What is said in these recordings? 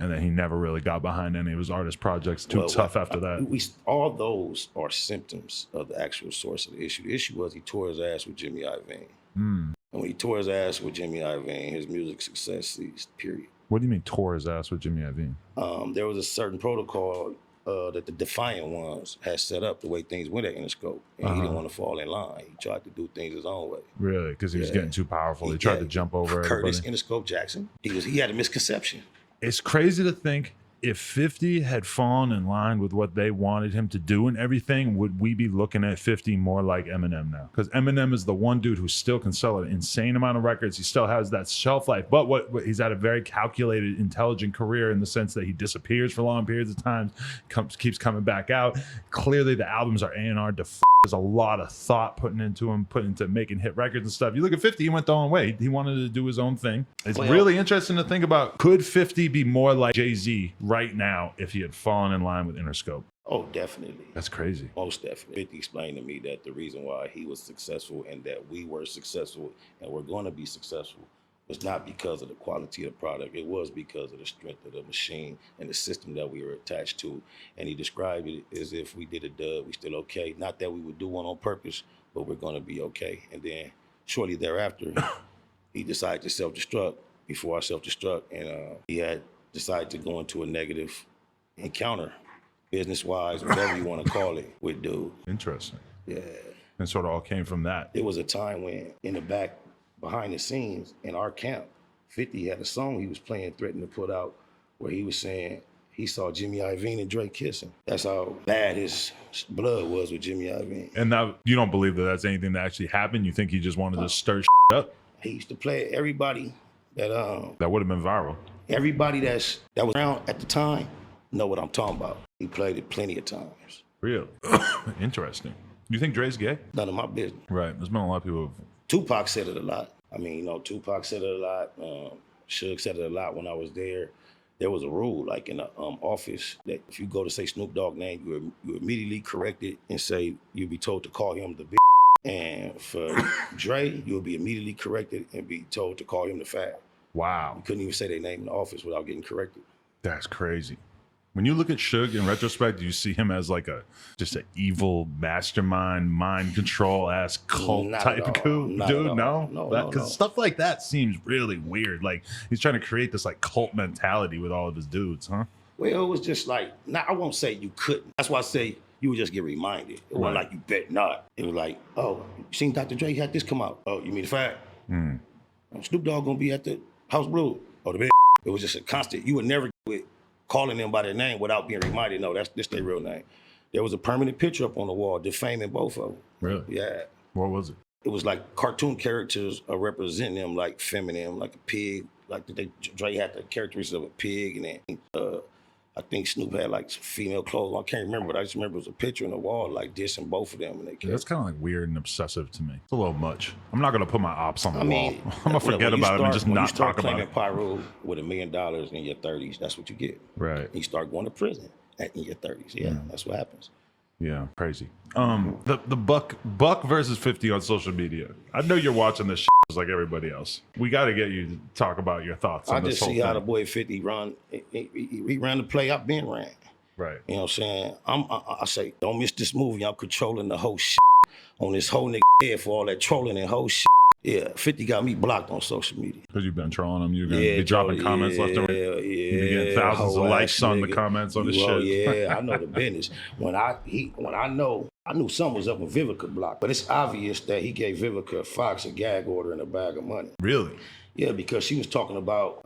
And then he never really got behind any of his artist projects. Too tough after that. All those are symptoms of the actual source of the issue. The issue was he tore his ass with Jimmy Iovine. And when he tore his ass with Jimmy Iovine, his music success ceased, period. What do you mean tore his ass with Jimmy Iovine? There was a certain protocol that the Defiant Ones had set up the way things went at Interscope. And he didn't want to fall in line. He tried to do things his own way. Really? Because he was getting too powerful. He tried to jump over Curtis everybody. Interscope Jackson. He had a misconception. It's crazy to think if 50 had fallen in line with what they wanted him to do and everything, would we be looking at 50 more like Eminem now? Because Eminem is the one dude who still can sell an insane amount of records. He still has that shelf life, but what he's had a very calculated, intelligent career in the sense that he disappears for long periods of time, keeps coming back out. Clearly the albums are A&R. There's a lot of thought put into making hit records and stuff. You look at 50, he went the own way. He wanted to do his own thing. It's really interesting to think about, could 50 be more like Jay-Z right now if he had fallen in line with Interscope? Oh, definitely. That's crazy. Most definitely. 50 explained to me that the reason why he was successful and that we were successful and we're going to be successful was not because of the quality of the product. It was because of the strength of the machine and the system that we were attached to. And he described it as if we did a dub, we still okay. Not that we would do one on purpose, but we're gonna be okay. And then shortly thereafter, he decided to self-destruct before I self-destruct. And he had decided to go into a negative encounter, business-wise, whatever you wanna call it, with dude. Interesting. Yeah. And sort of all came from that. It was a time when in the back, behind the scenes in our camp, 50 had a song he was playing, threatening to put out, where he was saying he saw Jimmy Iovine and Drake kissing. That's how bad his blood was with Jimmy Iovine. And now you don't believe that that's anything that actually happened? You think he just wanted to stir up? He used to play it. Everybody that would have been viral. Everybody that was around at the time know what I'm talking about. He played it plenty of times. Really? Interesting. You think Dre's gay? None of my business. Right. There's been a lot of people. Tupac said it a lot. I mean, Tupac said it a lot. Suge said it a lot when I was there. There was a rule, like in the office, that if you go to say Snoop Dogg name, you immediately correct it and say you'll be told to call him the bitch. And for Dre, you'll be immediately corrected and be told to call him the fag. Wow. You couldn't even say their name in the office without getting corrected. That's crazy. When you look at Suge in retrospect, do you see him as like just an evil mastermind, mind control ass cult type of dude? No. Because stuff like that seems really weird. Like he's trying to create this like cult mentality with all of his dudes, huh? Well, it was just like, I won't say you couldn't. That's why I say you would just get reminded. It wasn't like you bet not. It was like, oh, you seen Dr. Dre had this come out? Oh, you mean the fact? Snoop Dogg gonna be at the House Blue? Oh, the bitch. It was just a constant. You would never get it. Calling them by their name without being reminded, no, this their real name. There was a permanent picture up on the wall defaming both of them. Really? Yeah. What was it? It was like cartoon characters representing them like feminine, like a pig. Like Dre had the characteristics of a pig, and then I think Snoop had like some female clothes. I can't remember, but I just remember it was a picture on the wall like dissing both of them. And that's kind of like weird and obsessive to me. It's a little much. I'm not gonna put my ops on the wall. I'm gonna forget about it and just not talk about it. Pyro with $1 million in your 30s, that's what you get. Right. You start going to prison in your 30s. Yeah, that's what happens. Yeah, crazy. The Buck versus 50 on social media. I know you're watching this shit just like everybody else. We got to get you to talk about your thoughts on this whole thing. I just see how the boy 50 run. He ran the play I've been ran. Right. You know what I'm saying? I say, don't miss this movie. I'm controlling the whole shit on this whole nigga head for all that trolling and whole shit. Yeah, 50 got me blocked on social media. Because you've been trolling him. You're going to be dropping comments left and right. Yeah. You're getting thousands of likes on the comments on the shit. Yeah, I know the business. I knew something was up with Vivica blocked. But it's obvious that he gave Vivica Fox a gag order and a bag of money. Really? Yeah, because she was talking about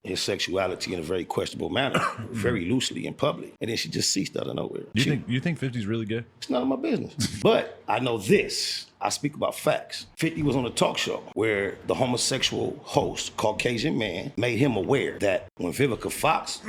his sexuality in a very questionable manner, very loosely in public. And then she just ceased out of nowhere. You think 50's really gay? It's none of my business. But I know this. I speak about facts. 50 was on a talk show where the homosexual host, Caucasian man, made him aware that when Vivica Fox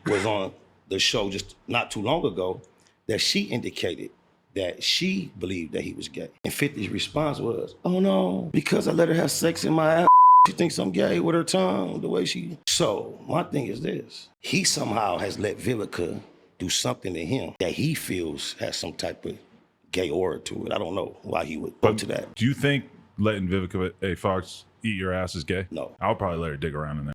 was on the show just not too long ago, that she indicated that she believed that he was gay. And 50's response was, oh no, because I let her have sex in my ass, she thinks I'm gay with her tongue, the way she... So my thing is this. He somehow has let Vivica do something to him that he feels has some type of gay aura to it. I don't know why he would go to that. Do you think letting Vivica Fox eat your ass is gay? No. I would probably let her dig around in there.